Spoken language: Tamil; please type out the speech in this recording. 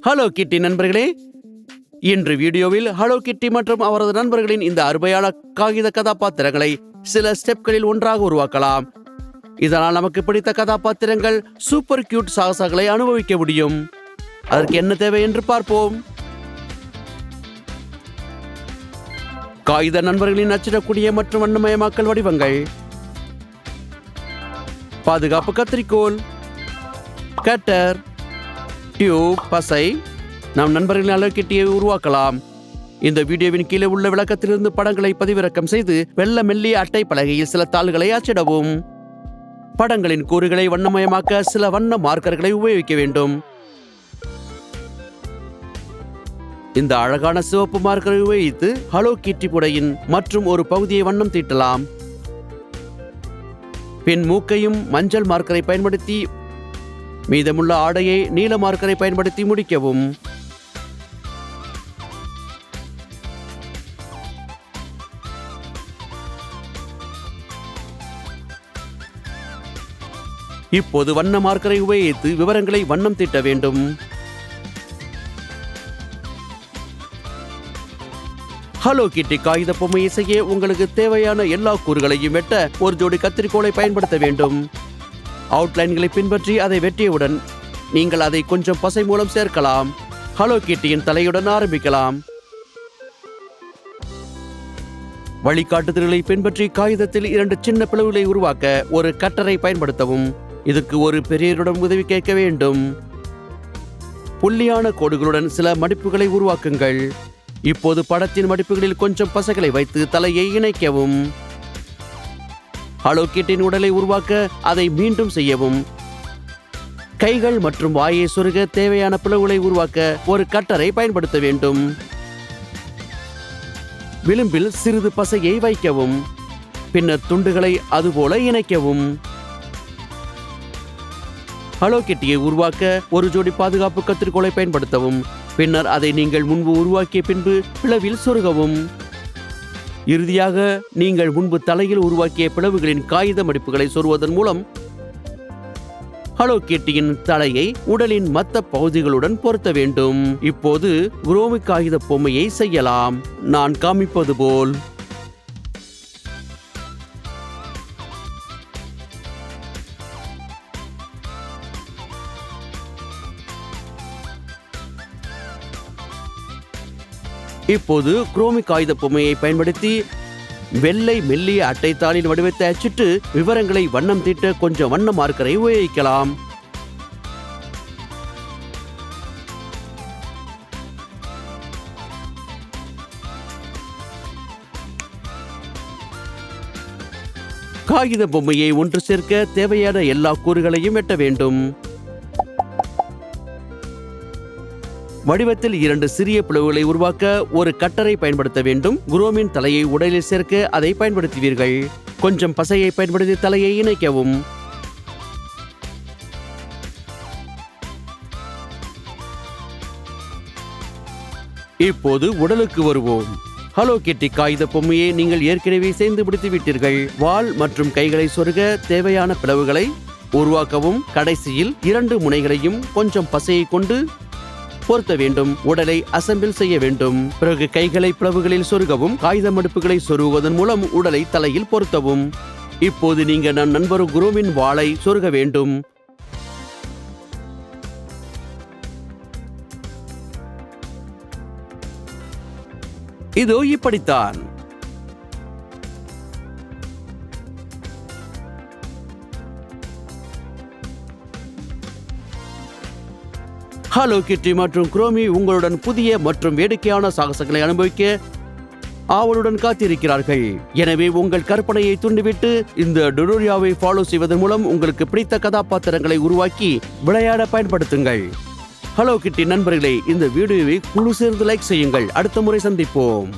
ஹலோ கிட்டி நண்பர்களே, இன்று வீடியோவில் ஹலோ கிட்டி மற்றும் அவரது நண்பர்களின் இந்த அருமையான காகித கதாபாத்திரங்களை சில ஸ்டெப்களில் ஒன்றாக உருவாக்கலாம். இதனால் நமக்கு பிடித்த கதாபாத்திரங்கள் சூப்பர் கியூட் சாகசங்களை அனுபவிக்க முடியும். அதற்கு என்ன தேவை என்று பார்ப்போம். காகித நண்பர்களின் அச்சிடக்கூடிய மற்றும் வண்ணமயமாக்கல் வடிவங்கள், பாதுகாப்பு கத்திரிக்கோல், கட்டர், டியூப், பசை. நம் நண்பர்களின் ஹலோ கிட்டியை உருவாக்கலாம். இந்த வீடியோவின் கீழே உள்ள விளக்கத்திலிருந்து படங்களை பதிவிறக்கம் செய்து வெள்ள மெல்லிய அட்டை பலகையில் சில தாள்களை அச்சிடவும். படங்களின் கூறுகளை வண்ணமயமாக்க சில வண்ண மார்க்கர்களை உபயோகிக்க வேண்டும். இந்த அழகான சிவப்பு மார்க்கரை உபயோகித்து ஹலோ கிட்டி புடையின் மற்றும் ஒரு பகுதியை வண்ணம் தீட்டலாம். பின் மூக்கையும் மஞ்சள் மார்க்கரை பயன்படுத்தி மீதமுள்ள ஆடையை நீல மார்க்கரை பயன்படுத்தி முடிக்கவும். இப்போது வண்ண மார்க்கரை உபயோகித்து விவரங்களை வண்ணம் தீட்ட வேண்டும். ஹலோ கிட்டி காகித பொம்மையை செய்ய உங்களுக்கு தேவையான எல்லா கூறுகளையும் வெட்ட ஒரு ஜோடி கத்திரிக்கோலை பயன்படுத்த வேண்டும். அவுட்லைன்களை பின்பற்றி அதை வெட்டியவுடன் நீங்கள் அதை கொஞ்சம் பசை மூலம் சேர்க்கலாம். ஹலோ கிட்டியின் தலையுடன் ஆரம்பிக்கலாம். வழிகாட்டுதல்களை பின்பற்றி காகிதத்தில் 2 சின்ன பிளவுகளை உருவாக்க ஒரு கட்டரை பயன்படுத்தவும். இதுக்கு ஒரு பெரியருடன் உதவி கேட்க வேண்டும். புள்ளியான கோடுகளுடன் சில மடிப்புகளை உருவாக்குங்கள். இப்போது படத்தின் மடிப்புகளில் கொஞ்சம் பசைகளை வைத்து தலையை இணைக்கவும். ஹலோ கிட்டின் உடலை உருவாக்க அதை மீண்டும் செய்யவும். கைகள் மற்றும் வாயை சொருக தேவையான பிளவுகளை உருவாக்க ஒரு கட்டரை பயன்படுத்த வேண்டும். விளிம்பில் சிறிது பசையை வைக்கவும். பின்னர் துண்டுகளை அதுபோல இணைக்கவும். ஹலோ கிட்டியை உருவாக்க ஒரு ஜோடி பாதுகாப்பு கத்திரிக்கோலை பயன்படுத்தவும். பின்னர் அதை நீங்கள் முன்பு உருவாக்கிய பின்பு பிளவில் சொருகவும். இறுதியாக நீங்கள் முன்பு தலையில் உருவாக்கிய பிளவுகளின் காகித மடிப்புகளை சொருவதன் மூலம் ஹலோ கிட்டியின் தலையை உடலின் மற்ற பகுதிகளுடன் பொருத்த வேண்டும். இப்போது குரோமி காகித பொம்மையை செய்யலாம். நான் காமிப்பது போல். இப்போது குரோமி காகித பொம்மையை பயன்படுத்தி வெள்ளை மெல்லிய அட்டை தாளின் வடிவத்தை அச்சிட்டு விவரங்களை வண்ணம் தீட்ட கொஞ்சம் வண்ண மார்க்கரை உபயோகிக்கலாம். காகித பொம்மையை ஒன்று சேர்க்க தேவையான எல்லா கூறுகளையும் வெட்ட வேண்டும். வடிவத்தில் 2 சிறிய பிளவுகளை உருவாக்க ஒரு கட்டரை பயன்படுத்த வேண்டும். குரோமின் தலையை உடலில் சேர்க்க அதை பயன்படுத்துவீர்கள். கொஞ்சம் பசையை பயன்படுத்தி தலையை இணைக்கவும். இப்போது உடலுக்கு வருவோம். ஹலோ கிட்டி காகித பொம்மையை நீங்கள் ஏற்கனவே செய்து முடித்து விட்டீர்கள். வால் மற்றும் கைகளை சொருக தேவையான பிளவுகளை உருவாக்கவும். கடைசியில் 2 முனைகளையும் கொஞ்சம் பசையை கொண்டு பொருத்த வேண்டும். உடலை அசெம்பிள் செய்ய வேண்டும். பிறகு கைகளை பிளவுகளில் சொருகவும். காகித மடிப்புகளை சொருகுவதன் மூலம் உடலை தலையில் பொருத்தவும். இப்போது நீங்கள் நம் நண்பர் குரோமின் வாளை சொருக வேண்டும். இதோ இப்படித்தான். ஹலோ கிட்டி மற்றும் குரோமி உங்களுடன் புதிய மற்றும் வேடிக்கையான சாகசங்களை அனுபவிக்க ஆவலுடன் காத்திருக்கிறார்கள். எனவே உங்கள் கற்பனையை தூண்டிவிட்டு இந்த டுடோரியாவை ஃபாலோ செய்வதன் மூலம் உங்களுக்கு பிடித்த கதாபாத்திரங்களை உருவாக்கி விளையாட பயன்படுத்துங்கள். ஹலோ கிட்டி நண்பர்களே, இந்த வீடியோவை குழு சேர்ந்து லைக் செய்யுங்கள். அடுத்த முறை சந்திப்போம்.